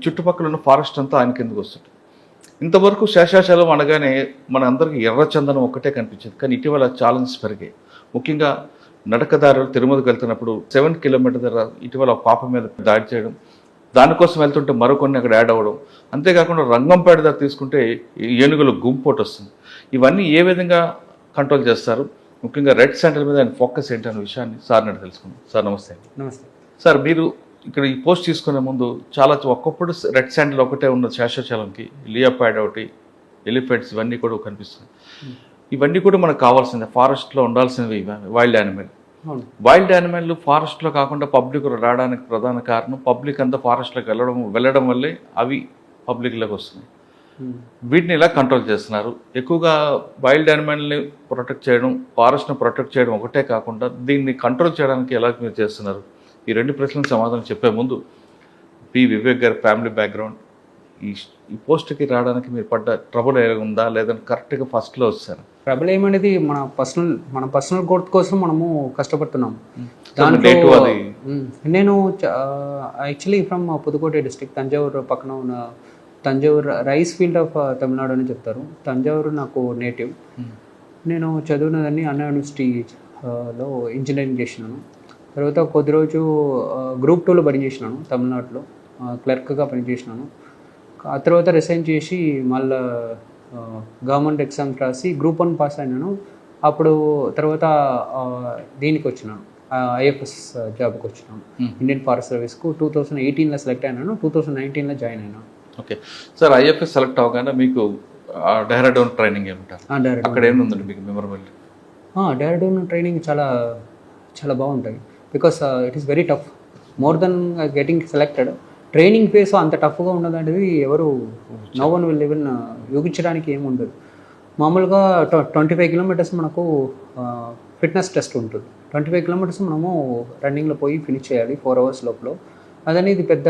చుట్టుపక్కల ఉన్న ఫారెస్ట్ అంతా ఆయన కిందకు వస్తుంది. ఇంతవరకు శేషాచలం అనగానే మన అందరికీ ఎర్రచందనం ఒక్కటే కనిపించింది. కానీ ఇటీవల ఛాలెంజెస్ పెరిగాయి. ముఖ్యంగా నడకదారులు తిరుమలకు వెళ్తున్నప్పుడు 7 కిలోమీటర్ దగ్గర ఇటీవల ఒక పాప మీద దాడి చేయడం, దానికోసం వెళ్తుంటే మరికొన్ని అక్కడ యాడ్ అవ్వడం, అంతేకాకుండా రంగంపేట దగ్గర తీసుకుంటే ఏనుగుల గుంపోటు వస్తుంది. ఇవన్నీ ఏ విధంగా కంట్రోల్ చేస్తారు? ముఖ్యంగా రెడ్ సెంటర్ మీద ఆయన ఫోకస్ ఏంటి అనే విషయాన్ని సార్ నేను తెలుసుకున్నాను. సార్ నమస్తే. నమస్తే సార్, మీరు ఇక్కడ ఈ పోస్ట్ తీసుకునే ముందు ఒకప్పుడు రెడ్ శాండిల్ ఒకటే ఉన్న శేషాచలంకి లియోపాడ్ ఒకటి, ఎలిఫెంట్స్ ఇవన్నీ కూడా కనిపిస్తుంది. ఇవన్నీ కూడా మనకు కావాల్సిందే, ఫారెస్ట్లో ఉండాల్సినవి వైల్డ్ యానిమల్. వైల్డ్ యానిమల్ ఫారెస్ట్లో కాకుండా పబ్లిక్ రావడానికి ప్రధాన కారణం పబ్లిక్ అంతా ఫారెస్ట్లోకి వెళ్ళడం వల్లే అవి పబ్లిక్లోకి వస్తున్నాయి. వీటిని ఇలా కంట్రోల్ చేస్తున్నారు. ఎక్కువగా వైల్డ్ యానిమల్ని ప్రొటెక్ట్ చేయడం, ఫారెస్ట్ని ప్రొటెక్ట్ చేయడం ఒకటే కాకుండా దీన్ని కంట్రోల్ చేయడానికి ఎలా మీరు చేస్తున్నారు? ఈ రెండు ప్రశ్నలకు సమాధానం చెప్పే ముందు పి వివేక్ గారి ఫ్యామిలీ బ్యాక్గ్రౌండ్, ఈ పోస్ట్కి రావడానికి మీరు పడ్డ ట్రబుల్ ఉందా, లేదంటే కరెక్ట్గా ఫస్ట్లో వచ్చారు? ట్రబుల్ ఏమనేది మన పర్సనల్ గ్రోత్ కోసం మనము కష్టపడుతున్నాం. నేను actually from Pudukkottai district, Thanjavur పక్కన ఉన్న Thanjavur rice field of Tamil Nadu అని చెప్తారు. తంజావూరు నాకు నేటివ్. నేను చదివినదాన్ని అన్నా యూనివర్సిటీలో ఇంజనీరింగ్ చేసినాను. తర్వాత కొద్ది రోజు గ్రూప్ 2లో పనిచేసినాను తమిళనాడులో, క్లర్క్గా పనిచేసినాను. ఆ తర్వాత రిసైన్ చేసి మళ్ళీ గవర్నమెంట్ ఎగ్జామ్స్ రాసి గ్రూప్ 1 పాస్ అయినాను. అప్పుడు తర్వాత దీనికి వచ్చినాను, ఐఎఫ్ఎస్ జాబ్కి వచ్చినాను, ఇండియన్ ఫారెస్ట్ సర్వీస్కు. 2018లో సెలెక్ట్ అయినాను, 2019లో జాయిన్ అయినాను. ఓకే సార్, ఐఎఫ్ఎస్ సెలెక్ట్ అవగానే మీకు డెహ్రాడూన్ ట్రైనింగ్ ఏమిటారు? అక్కడ ఏముందండి మీకు మెమరబుల్? డెహ్రాడూన్ ట్రైనింగ్ చాలా చాలా బాగుంటాయి. Because it is very tough. More than getting selected, training face అంత టఫ్గా ఉన్నదంటే ఎవరు నో వన్ విల్ ఈవెన్ యూగించడానికి ఏమి ఉండదు. మామూలుగా 25 కిలోమీటర్స్ మనకు ఫిట్నెస్ టెస్ట్ ఉంటుంది. 25 కిలోమీటర్స్ మనము రన్నింగ్లో పోయి ఫినిష్ చేయాలి 4 అవర్స్ లోపల. అదనేది పెద్ద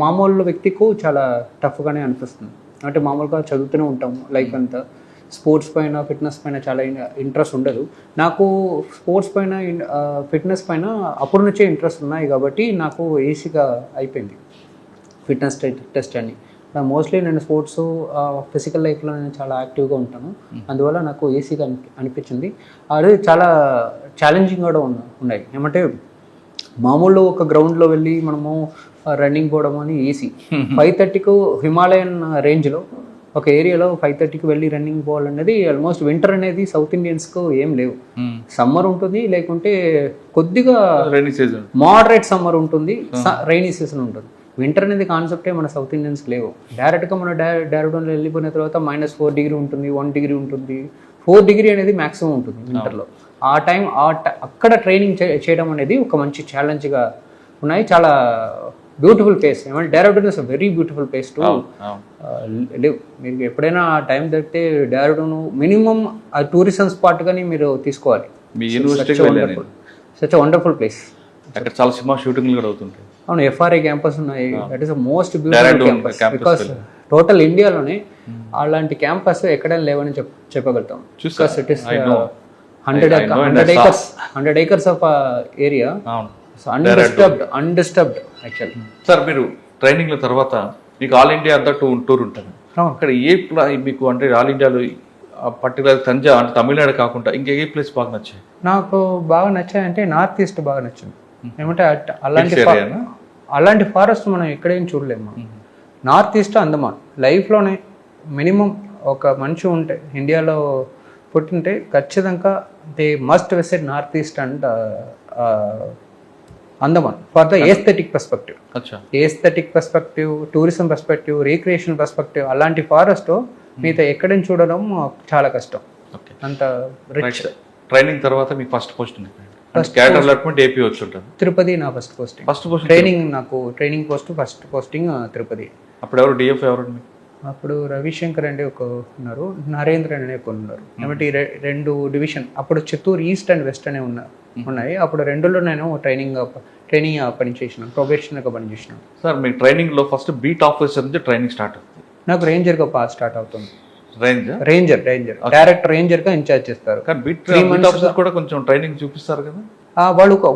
మామూలు వ్యక్తికి చాలా టఫ్గానే అనిపిస్తుంది. అంటే మామూలుగా చదువుతూనే ఉంటాము లైఫ్ అంతా, స్పోర్ట్స్ పైన ఫిట్నెస్ పైన చాలా ఇంట్రెస్ట్ ఉండదు. నాకు స్పోర్ట్స్ పైన ఫిట్నెస్ పైన అప్పటి నుంచే ఇంట్రెస్ట్ ఉన్నాయి కాబట్టి నాకు ఈజీగా అయిపోయింది ఫిట్నెస్ టెస్ట్ అని. మోస్ట్లీ నేను స్పోర్ట్స్ ఫిజికల్ లైఫ్లో నేను చాలా యాక్టివ్గా ఉంటాను, అందువల్ల నాకు ఈజీగా అనిపించింది. అది చాలా ఛాలెంజింగ్ కూడా ఉన్నాయి. ఏమంటే మామూలు ఒక గ్రౌండ్లో వెళ్ళి మనము రన్నింగ్ పోవడం అని ఈజీ. 5:30కు హిమాలయన్ రేంజ్లో ఒక ఏరియాలో 5:30కి వెళ్ళి రన్నింగ్ పోవాలనేది ఆల్మోస్ట్ వింటర్ అనేది సౌత్ ఇండియన్స్కు ఏం లేవు. సమ్మర్ ఉంటుంది, లేకుంటే కొద్దిగా రైనీ సీజన్, మోడరేట్ సమ్మర్ ఉంటుంది, రైనీ సీజన్ ఉంటుంది. వింటర్ అనేది కాన్సెప్టే మన సౌత్ ఇండియన్స్కి లేవు. డైరెక్ట్గా మన డెహ్రాడూన్లో వెళ్ళిపోయిన తర్వాత -4 డిగ్రీ ఉంటుంది, 1 డిగ్రీ ఉంటుంది, 4 డిగ్రీ అనేది మ్యాక్సిమం ఉంటుంది వింటర్లో. ఆ టైం అక్కడ ట్రైనింగ్ చేయడం అనేది ఒక మంచి ఛాలెంజ్గా ఉన్నాయి. చాలా బ్యూటిఫుల్ ప్లేస్. ఏమంటే Dehradun is a very beautiful place to live. మీకు ఎప్పుడైనా టైం దొరికితే డెహ్రాడూన్ మినిమం ఆ టూరిజం స్పాట్గాని మీరు తీసుకోవాలి. Such wonderful place. అక్కడ చాలా సినిమా షూటింగ్లు కూడా అవుతుంటాయి. అవును, FRA క్యాంపస్ ఉన్నాయి. That is the most beautiful campus. Because total ఇండియాలోనే అలాంటి క్యాంపస్ ఎక్కడైనా లేవని చెప్పగలుగుతాం. Because it is 100 acres of area, undisturbed actually. Sir, మీరు ట్రైనింగ్ల తర్వాత మీకు ఆల్ ఇండియా అంతా టూర్ ఉంటుంది. అక్కడ మీకు అంటే ఆల్ ఇండియాలో పర్టికులర్ అంటే తమిళనాడు కాకుండా ఇంకా ఏ ప్లేస్ బాగా నచ్చాయి? నాకు బాగా నచ్చాయంటే నార్త్ ఈస్ట్ బాగా నచ్చింది. ఏమంటే అలాంటి ఫారెస్ట్ మనం ఎక్కడేం చూడలేము. నార్త్ ఈస్ట్ అండమాన్ లైఫ్లోనే మినిమం ఒక మనిషి ఉంటే ఇండియాలో పుట్టింటే ఖచ్చితంగా they must visit north east and Andaman for the aesthetic perspective, tourism perspective, recreation perspective. అలాంటి ఫారెస్ట్ మీతో ఎక్కడైనా చూడడం చాలా కష్టం. అంత రిచ్. ట్రైనింగ్ తర్వాత మీ ఫస్ట్ పోస్టింగ్ ఏపీ వచ్చి ఉంటుంది? తిరుపతి నా first posting. Training first posting Tirupati. అప్పుడు ఎవరు డిఎఫ్ ఎవరు? అప్పుడు రవిశంకర్ అంటే ఒక ఉన్నారు, నరేంద్ర అనే ఒక ఉన్నారు. కాబట్టి 2 డివిజన్ అప్పుడు చిత్తూరు ఈస్ట్ అండ్ వెస్ట్ అనే ఉన్నాయి. అప్పుడు 2లో నేను ట్రైనింగ్ పనిచేసినాను, ప్రొబేషన్గా పనిచేసినాను. సార్, మీ ట్రైనింగ్లో ఫస్ట్ బీట్ ఆఫీసర్ నుంచి ట్రైనింగ్ స్టార్ట్ అవుతుంది? నాకు రేంజర్గా స్టార్ట్ అవుతుంది. రేంజర్ డైరెక్ట్ రేంజర్గా ఇన్ఛార్జ్ చేస్తారు. కానీ బీట్ ఆఫీసర్ కూడా కొంచెం ట్రైనింగ్ చూపిస్తారు కదా?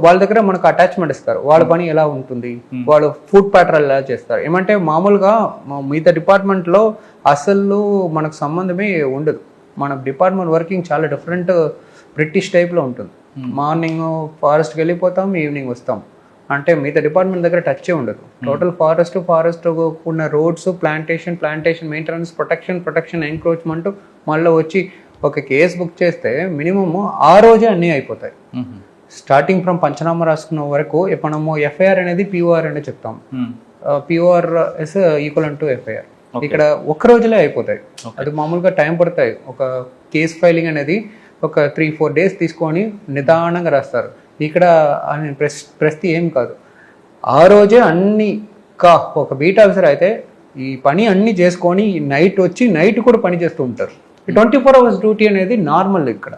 వాళ్ళ దగ్గర మనకు అటాచ్మెంట్ ఇస్తారు, వాళ్ళ పని ఎలా ఉంటుంది, వాళ్ళు ఫుడ్ ప్యాటర్న్ ఎలా చేస్తారు. ఏమంటే మామూలుగా మిగతా డిపార్ట్మెంట్లో అసలు మనకు సంబంధమే ఉండదు. మన డిపార్ట్మెంట్ వర్కింగ్ చాలా డిఫరెంట్, బ్రిటిష్ టైప్లో ఉంటుంది. మార్నింగ్ ఫారెస్ట్కి వెళ్ళిపోతాం, ఈవినింగ్ వస్తాం. అంటే మిగతా డిపార్ట్మెంట్ దగ్గర టచ్చే ఉండదు. టోటల్ ఫారెస్ట్ ఉన్న roads, plantation maintenance, protection encroachment, మళ్ళీ వచ్చి ఒక కేసు బుక్ చేస్తే మినిమమ్ ఆ రోజే అన్నీ అయిపోతాయి. స్టార్టింగ్ ఫ్రమ్ పంచనామా రాసుకున్న వరకు మనము ఎఫ్ఐఆర్ అనేది పిఓఆర్ అనేది చెప్తాం. POR is equal to FIR. ఇక్కడ ఒక్క రోజులే అయిపోతాయి. అది మామూలుగా టైం పడతాయి. ఒక కేసు ఫైలింగ్ అనేది ఒక 3-4 days తీసుకొని నిదానంగా రాస్తారు. ఇక్కడ ప్రస్తుతం ఏం కాదు, ఆ రోజే అన్ని ఒక బీట్ ఆఫీసర్ అయితే ఈ పని అన్ని చేసుకొని నైట్ వచ్చి నైట్ కూడా పని చేస్తూ ఉంటారు. 24 hours డ్యూటీ అనేది నార్మల్ ఇక్కడ.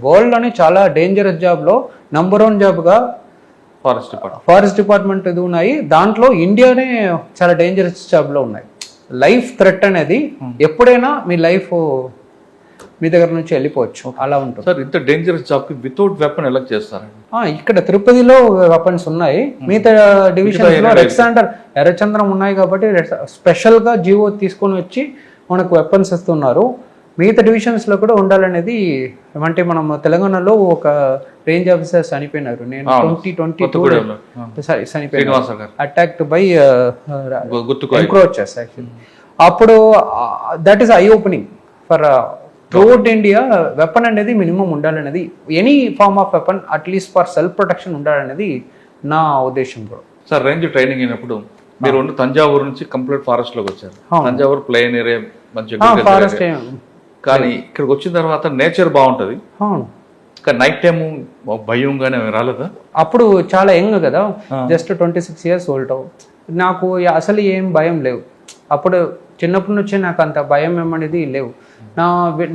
వరల్డ్ లోనే చాలా డేంజరస్ జాబ్లో నంబర్ 1 జాబ్గా ఫారెస్ట్ డిపార్ట్మెంట్ ఇది ఉన్నాయి. దాంట్లో ఇండియానే చాలా డేంజరస్ జాబ్లో ఉన్నాయి. లైఫ్ థ్రెట్ అనేది ఎప్పుడైనా మీ లైఫ్ మీ దగ్గర నుంచి వెళ్ళిపోవచ్చు, అలా ఉంటుంది. సార్ ఇంత డేంజరస్ జాబ్ కి వితౌట్ వెపన్ ఎలా చేస్తారండి? ఇక్కడ తిరుపతిలో వెపన్స్ ఉన్నాయి, మిగతా డివిజన్స్ లో ఎర్రచంద్రం ఉన్నాయి కాబట్టి స్పెషల్ గా జీవో తీసుకొని వచ్చి మనకు వెపన్స్ ఇస్తున్నారు. మిగతా డివిజన్స్ లో కూడా ఉండాలనేది. అంటే మనం తెలంగాణలో ఒక రేంజ్ ఆఫీసర్ చనిపోయినారు. నేను 2022 చనిపోయినారు, అటాక్డ్ బై ఎంక్రోచెస్ యాక్చువల్లీ. అప్పుడు that is eye opening for throughout India. Weapon అనేది మినిమం ఉండాలనేది, any form of weapon at least for self protection ఉండాలనేది నా ఉద్దేశం కూడా. సార్ రేంజ్ ట్రైనింగ్ అయినప్పుడు మీరు తంజావూరు నుంచి కంప్లీట్ ఫారెస్ట్ లోకి వచ్చారు. తంజావూరు ప్లెయిన్ ఏరియా ఫారెస్ట్, కానీ ఇక్కడికి వచ్చిన తర్వాత నేచర్ బాగుంటది. కానీ నైట్ టైం భయంగానే రాలేదా? అప్పుడు చాలా యంగ్ కదా, జస్ట్ 26 years ఓల్డ్. నాకు అసలు ఏం భయం లేవు. అప్పుడు చిన్నప్పటి నుంచి నాకు అంత భయం ఏమనేది లేవు.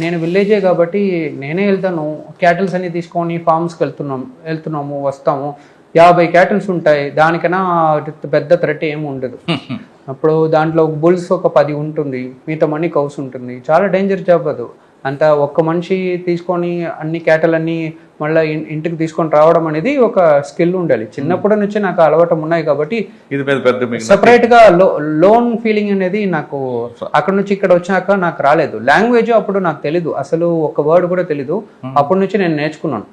నేను విలేజే కాబట్టి నేనే వెళ్తాను. క్యాటిల్స్ అన్ని తీసుకొని ఫార్మ్స్కి వెళ్తున్నాము వస్తాము. 50 క్యాటిల్స్ ఉంటాయి. దానికన్నా పెద్ద థ్రెట్ ఏమి ఉండదు. అప్పుడు దాంట్లో బుల్స్ ఒక 10 ఉంటుంది, మిగతా మనీ కౌస్ ఉంటుంది. చాలా డేంజర్ జాబ్ అది. అంత ఒక్క మనిషి తీసుకొని అన్ని క్యాటల్ అన్ని మళ్ళీ ఇంటికి తీసుకొని రావడం అనేది ఒక స్కిల్ ఉండాలి. చిన్నప్పటి నుంచి నాకు అలవాటు ఉన్నాయి కాబట్టి సపరేట్ గా లోన్ ఫీలింగ్ అనేది నాకు అక్కడ నుంచి ఇక్కడ వచ్చాక నాకు రాలేదు. లాంగ్వేజ్ అప్పుడు నాకు తెలీదు, అసలు ఒక వర్డ్ కూడా తెలీదు. అప్పటి నుంచి నేను నేర్చుకున్నాను.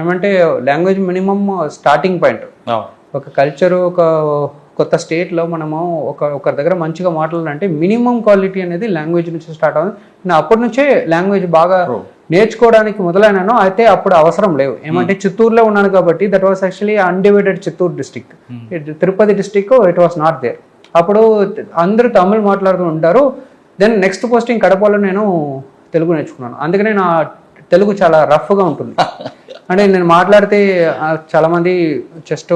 ఏమంటే లాంగ్వేజ్ మినిమం స్టార్టింగ్ పాయింట్. ఒక కల్చర్, ఒక కొత్త స్టేట్లో మనము ఒకరి దగ్గర మంచిగా మాట్లాడాలంటే మినిమం క్వాలిటీ అనేది లాంగ్వేజ్ నుంచి స్టార్ట్ అవుతుంది. నేను అప్పటి నుంచే లాంగ్వేజ్ బాగా నేర్చుకోవడానికి మొదలైనాను. అయితే అప్పుడు అవసరం లేవు. ఏమంటే చిత్తూరులో ఉన్నాను కాబట్టి that was actually undivided Chittoor district. Tirupati district it was not there. అప్పుడు అందరూ తమిళ్ మాట్లాడుతూ ఉంటారు. దెన్ నెక్స్ట్ పోస్టింగ్ కడపలో నేను తెలుగు నేర్చుకున్నాను. అందుకనే నా తెలుగు చాలా రఫ్గా ఉంటుంది. అంటే నేను మాట్లాడితే చాలామంది జస్ట్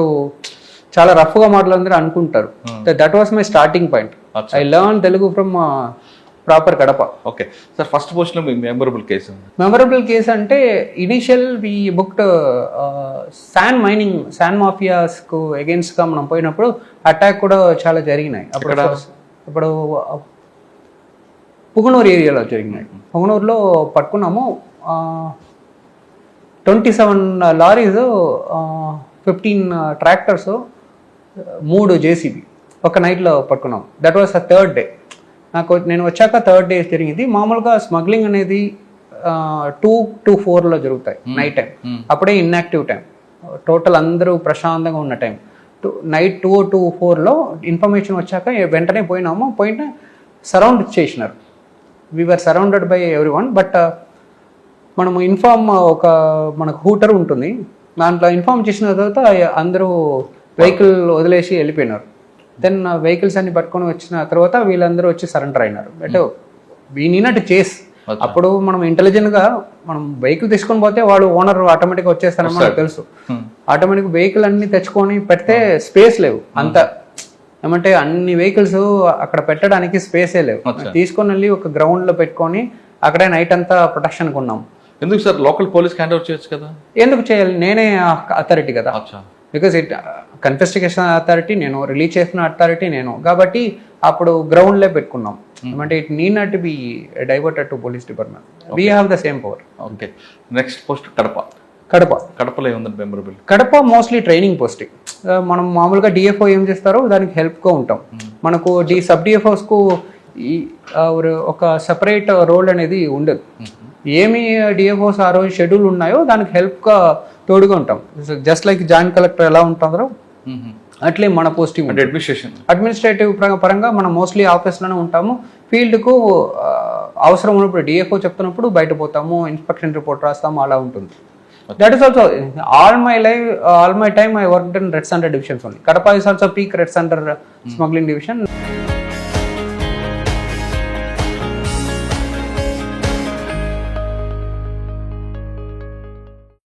చాలా రఫ్గా మాట్లాడారు అనుకుంటారు. That was my starting point. I learn Telugu from proper Kadapa. Okay sir, first పోస్ట్లో మీ మెమరబుల్ కేసు అంటే ఇనిషియల్ వి బుక్డ్ శాన్ మాఫియాస్కు అగేన్స్ట్గా మనం పోయినప్పుడు అటాక్ కూడా చాలా జరిగినాయి. ఇప్పుడు పుగనూరు ఏరియాలో జరిగినాయి. పుగనూరులో పట్టుకున్నాము 27 లారీస్, 15 ట్రాక్టర్స్, 3 JCB ఒక నైట్లో పట్టుకున్నాం. That was a 3rd day. నేను వచ్చాక 3rd day జరిగింది. మామూలుగా స్మగ్లింగ్ అనేది 2 to 4 జరుగుతాయి నైట్ టైం. అప్పుడే ఇన్యాక్టివ్ టైం, టోటల్ అందరూ ప్రశాంతంగా ఉన్న టైం. నైట్ 2 to 4 ఇన్ఫర్మేషన్ వచ్చాక వెంటనే పోయిన సరౌండ్ చేసినారు. We are surrounded by everyone. But మనము మనకు హూటర్ ఉంటుంది, దాంట్లో ఇన్ఫార్మ్ చేసిన తర్వాత అందరూ వెహికల్ వదిలేసి వెళ్ళిపోయినారు. దెన్ వెహికల్స్ అన్ని పట్టుకొని వచ్చిన తర్వాత వీళ్ళందరూ వచ్చి సరెండర్ అయినారు. బట్ వీ నీడ్ చేస్. అప్పుడు మనం ఇంటెలిజెంట్గా మనం వెహికల్ తీసుకొని పోతే వాడు ఓనర్ ఆటోమేటిక్గా వచ్చేస్తారని మనకు తెలుసు. ఆటోమేటిక్ వెహికల్ అన్ని తెచ్చుకొని పెడితే స్పేస్ లేవు. అంత ఏమంటే అన్ని వెహికల్స్ అక్కడ పెట్టడానికి స్పేసే లేవు. తీసుకొని వెళ్ళి ఒక గ్రౌండ్లో పెట్టుకొని అక్కడే నైట్ అంతా ప్రొటెక్షన్ కొన్నాం. ఎందుకు sir local police hand over చేయొచ్చు కదా? ఎందుకు చేయాలి? నేనే అథారిటీ కదా. బికాస్ కన్ఫెస్టిగేషన్ అథారిటీ నేను, రిలీజ్ చేసిన అథారిటీ నేను కాబట్టి అప్పుడు గ్రౌండ్లో పెట్టుకున్నాం. అంటే it need not be diverted to police department. We have the same power. Okay, next post Kadapa. కడపలో ఏముందండి memorable? Kadapa mostly training posting. మనం మామూలుగా డిఎఫ్ఓ ఏం చేస్తారో దానికి హెల్ప్గా ఉంటాం. మనకు సబ్ డిఎఫ్ఓస్కు ఒక సెపరేట్ రోల్ అనేది ఉండదు. ఏమి డిఎఫ్ఓస్ ఆ రోజు షెడ్యూల్ ఉన్నాయో దానికి హెల్ప్గా తోడుగా ఉంటాం. జస్ట్ లైక్ జాయింట్ కలెక్టర్ ఎలా ఉంటుందో అట్లే మన పోస్టింగ్. అంటే అడ్మినిస్ట్రేటివ్ పరంగా మనం మోస్ట్లీ ఆఫీస్లోనే ఉంటాము. ఫీల్డ్కు అవసరం ఉన్నప్పుడు డిఎఫ్ఓ చెప్తున్నప్పుడు బయట పోతాము, ఇన్స్పెక్షన్ రిపోర్ట్ రాస్తాము, అలా ఉంటుంది. That is also all my time I worked in Red Center divisions only. Kadapa is also peak Red Center smuggling division.